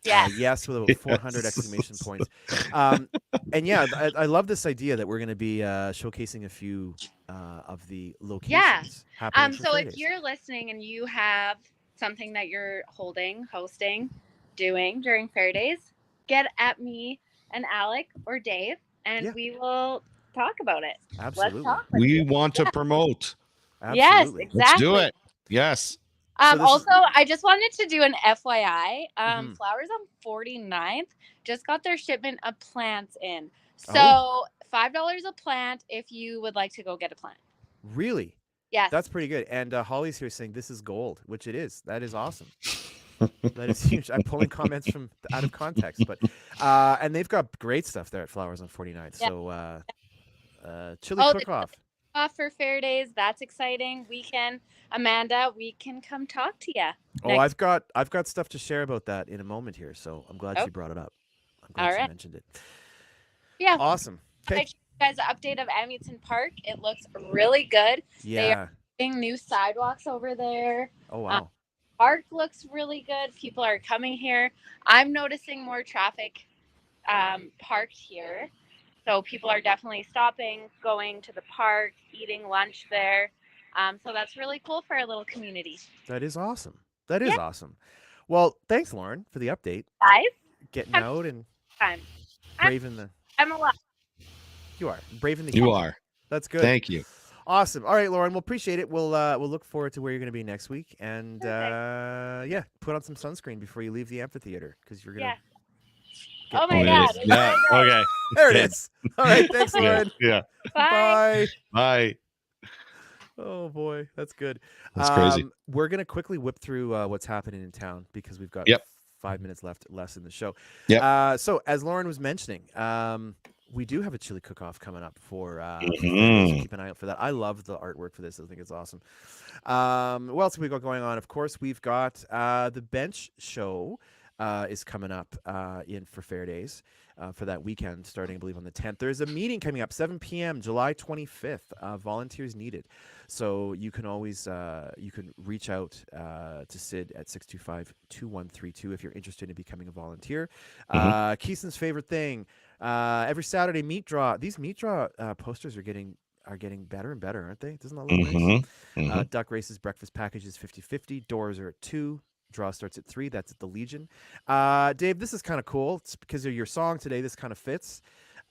Yeah. Yes, with about 400 exclamation points. And yeah, I love this idea that we're going to be showcasing a few of the locations. Happening for So Fair if Days. you're listening and you have something that you're hosting, doing during Fair Days, get at me and Alec or Dave, and we will talk about it. Absolutely. Let's talk with We you. want to promote. Yes, Absolutely. exactly. Let's do it. Yes. So this Also, I just wanted to do an FYI. Mhm. Flowers on 49th just got their shipment of plants in. So Oh. $5 a plant if you would like to go get a plant. Really? Yes. That's pretty good. And Holly's here saying this is gold, which it is. That is awesome. That is huge. I'm pulling comments from out of context, but and they've got great stuff there at Flowers on 49th. Yeah. So chili cook-off. Off for Fair Days. That's exciting. Amanda, we can come talk to you. Oh, I've got stuff to share about that in a moment here. So I'm glad you brought it up. I'm glad you mentioned it. Yeah. Awesome. Okay. Make sure you guys update of Amundsen Park. It looks really good. Yeah. They are putting new sidewalks over there. Oh wow. Park looks really good. People are coming here. I'm noticing more traffic parked here. So people are definitely stopping, going to the park, eating lunch there. So that's really cool for our little community. That is awesome. That is awesome. Well, thanks, Lauren, for the update. Guys, Getting out and braving the. I'm alive. You are braving the. You heat. are. That's good. Thank you. Awesome. All right, Lauren, we'll appreciate it. We'll look forward to where you're going to be next week, and put on some sunscreen before you leave the amphitheater because you're gonna. Oh my God. Yeah. Okay. There it is. All right. Thanks, Lauren. Yeah. Bye. Bye. Oh boy, that's good. That's crazy. We're gonna quickly whip through what's happening in town because we've got 5 minutes less in the show. Yep. So as Lauren was mentioning, we do have a chili cook-off coming up for so keep an eye out for that. I love the artwork for this. I think it's awesome. What else have we got going on? Of course, we've got the bench show is coming up in for Fair Days for that weekend, starting I believe on the 10th. There's a meeting coming up 7 p.m. July 25th. Volunteers needed, so you can always you can reach out to Sid at 625-2132 if you're interested in becoming a volunteer. Keeson's favorite thing. Every Saturday meat draw. These meat draw posters are getting better and better, aren't they? Doesn't that look nice? Duck races, breakfast packages 50-50. Doors are at 2. Draw starts at 3. That's at the Legion. Dave, this is kind of cool. It's because of your song today. This kind of fits.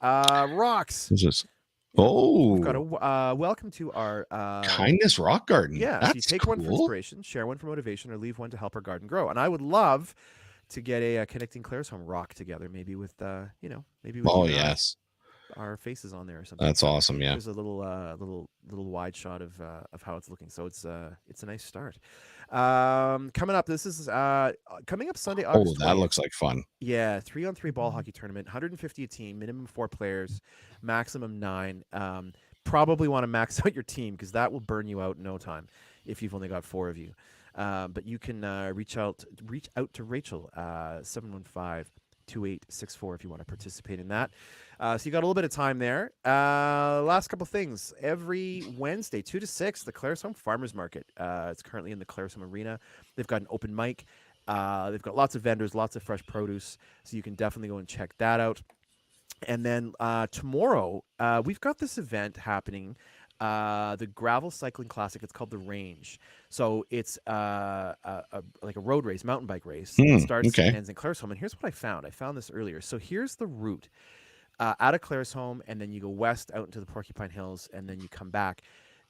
Rocks. What's this? Oh, We've got a welcome to our Kindness Rock Garden. Yeah, that's so you take cool. one for inspiration, share one for motivation, or leave one to help our garden grow. And I would love to get a connecting Claresholm rock together, maybe with maybe with yes, our faces on there or something. That's awesome. Yeah, there's a little wide shot of how it's looking. So it's a nice start. Coming up, this is coming up Sunday, August 20th. That looks like fun. Yeah, 3-on-3 ball hockey tournament, 150 a team, minimum 4 players, maximum 9. Probably want to max out your team because that will burn you out in no time if you've only got 4 of you. But you can reach out to Rachel, 715-2864 if you want to participate in that. So you got a little bit of time there. Last couple things. Every Wednesday, 2 to 6, the Claresholm Farmers Market. It's currently in the Claresholm Arena. They've got an open mic. They've got lots of vendors, lots of fresh produce. So you can definitely go and check that out. And then tomorrow, we've got this event happening, the Gravel Cycling Classic. It's called The Range. So it's like a road race, mountain bike race. It starts and ends in Claresholm. And here's what I found. I found this earlier. So here's the route. Out of Claresholm, and then you go west out into the Porcupine Hills, and then you come back.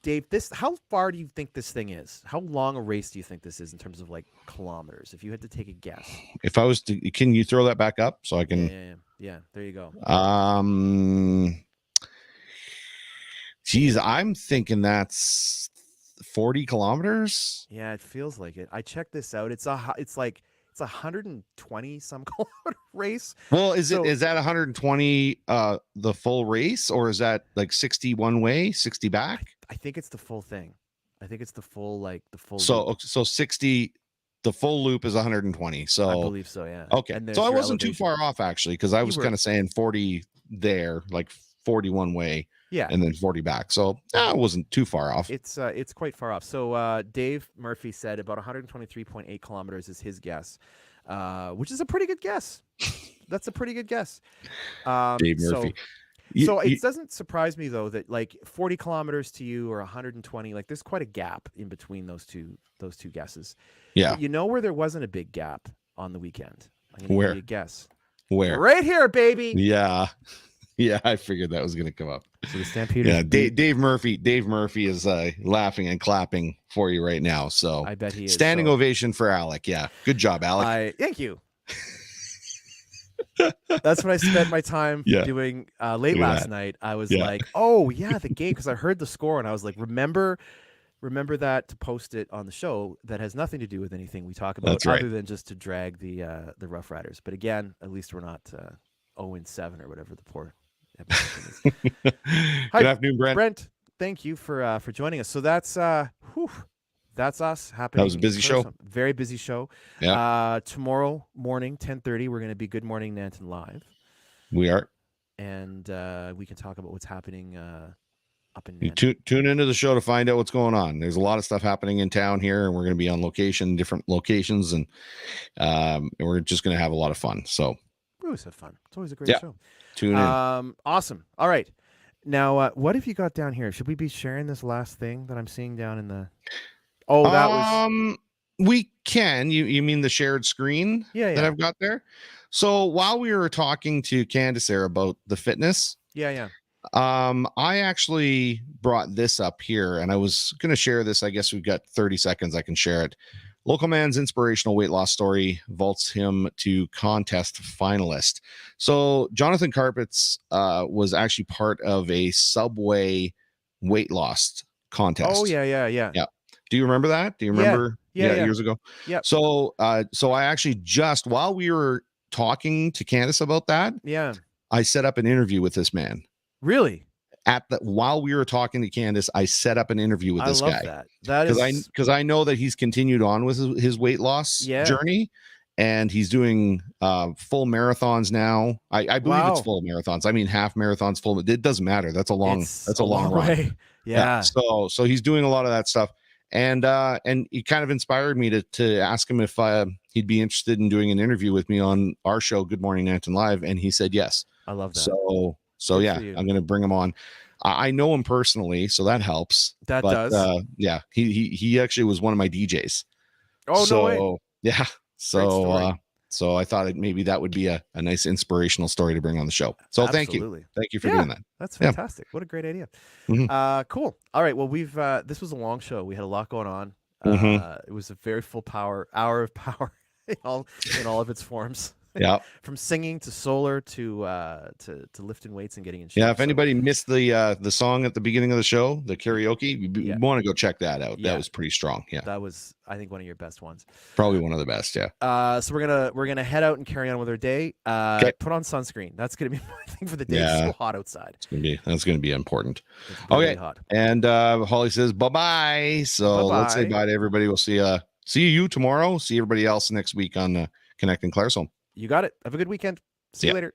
Dave, how far do you think this thing is? How long a race do you think this is in terms of like kilometers? If you had to take a guess. If I was to, can you throw that back up so I can? Yeah. There you go. Geez, I'm thinking that's 40 kilometers. Yeah, it feels like it. I checked this out. It's like 120 some kilometer race. Well, is that 120 the full race, or is that like 60 one way, 60 back? I think it's the full thing. I think it's the full So loop. so 60, the full loop is 120. So I believe so, yeah. Okay. So I wasn't too far off actually, because I was were. kind of saying 40 there, like 41 way. Yeah. And then 40 back. So I wasn't too far off. It's quite far off. So Dave Murphy said about 123.8 kilometers is his guess, which is a pretty good guess. That's a pretty good guess. Dave Murphy. So it doesn't surprise me though that like 40 kilometers to you or 120, like there's quite a gap in between those two guesses. Yeah. But you know where there wasn't a big gap on the weekend? I'm gonna give you a guess. Where? Right here, baby. Yeah. Yeah, I figured that was going to come up. So the Stampede. Yeah, Dave Murphy is laughing and clapping for you right now. So I bet he is. Standing ovation for Alec. Yeah, good job, Alec. Thank you. That's what I spent my time doing late last night. I was like, oh yeah, the game, because I heard the score and I was like, remember that to post it on the show. That has nothing to do with anything we talk about, other than just to drag the Rough Riders. But again, at least we're not 0-7 or whatever the poor. Good afternoon, Brent. Brent, thank you for joining us. So that's us happening. That was a busy show. Very busy show. Yeah. Tomorrow morning, 10:30, we're going to be Good Morning Nanton live. We are. And we can talk about what's happening up in Nanton. You tune into the show to find out what's going on. There's a lot of stuff happening in town here, and we're going to be on location, different locations, and we're just going to have a lot of fun. So we always have fun. It's always a great show. Tune in. Awesome. All right. Now, what have you got down here? Should we be sharing this last thing that I'm seeing down in the? Oh, that was. We can. You mean the shared screen? Yeah. That I've got there. So while we were talking to Kendis there about the fitness. Yeah. I actually brought this up here, and I was going to share this. I guess we've got 30 seconds. I can share it. Local man's inspirational weight loss story vaults him to contest finalist. So Jonathan Carpets was actually part of a Subway weight loss contest. Oh yeah. Do you remember that? Do you remember? Yeah. Years ago. Yeah. So I actually just while we were talking to Kendis about that, I set up an interview with this man. Really? While we were talking to Kendis, I set up an interview with this guy. That is because I know that he's continued on with his weight loss journey, and he's doing full marathons now. I believe it's full marathons. I mean half marathons, full. It doesn't matter. That's a long way. Yeah. So he's doing a lot of that stuff, and he kind of inspired me to ask him if he'd be interested in doing an interview with me on our show, Good Morning Nanton Live, and he said yes. I love that. So Good yeah, for you. I'm going to bring him on. I know him personally, so that helps. That does. Yeah, he actually was one of my DJs. Oh, no way. Yeah. story. So I thought maybe that would be a nice inspirational story to bring on the show. So thank you for doing that. That's fantastic. What a great idea. Cool. All right. Well, we've this was a long show. We had a lot going on. It was a very full hour of power in all of its forms. Yeah. From singing to solar to lifting weights and getting in shape. Yeah. If anybody missed the song at the beginning of the show, the karaoke, you want to go check that out. Yeah. That was pretty strong. Yeah. That was, I think, one of your best ones. Probably one of the best. Yeah. So we're gonna head out and carry on with our day. Put on sunscreen. That's gonna be my thing for the day. Yeah. It's so hot outside. That's gonna be important. Really Okay. hot. And Holly says bye-bye. So let's say bye to everybody. We'll see you tomorrow. See everybody else next week on Connecting Claresholm. You got it. Have a good weekend. See you later.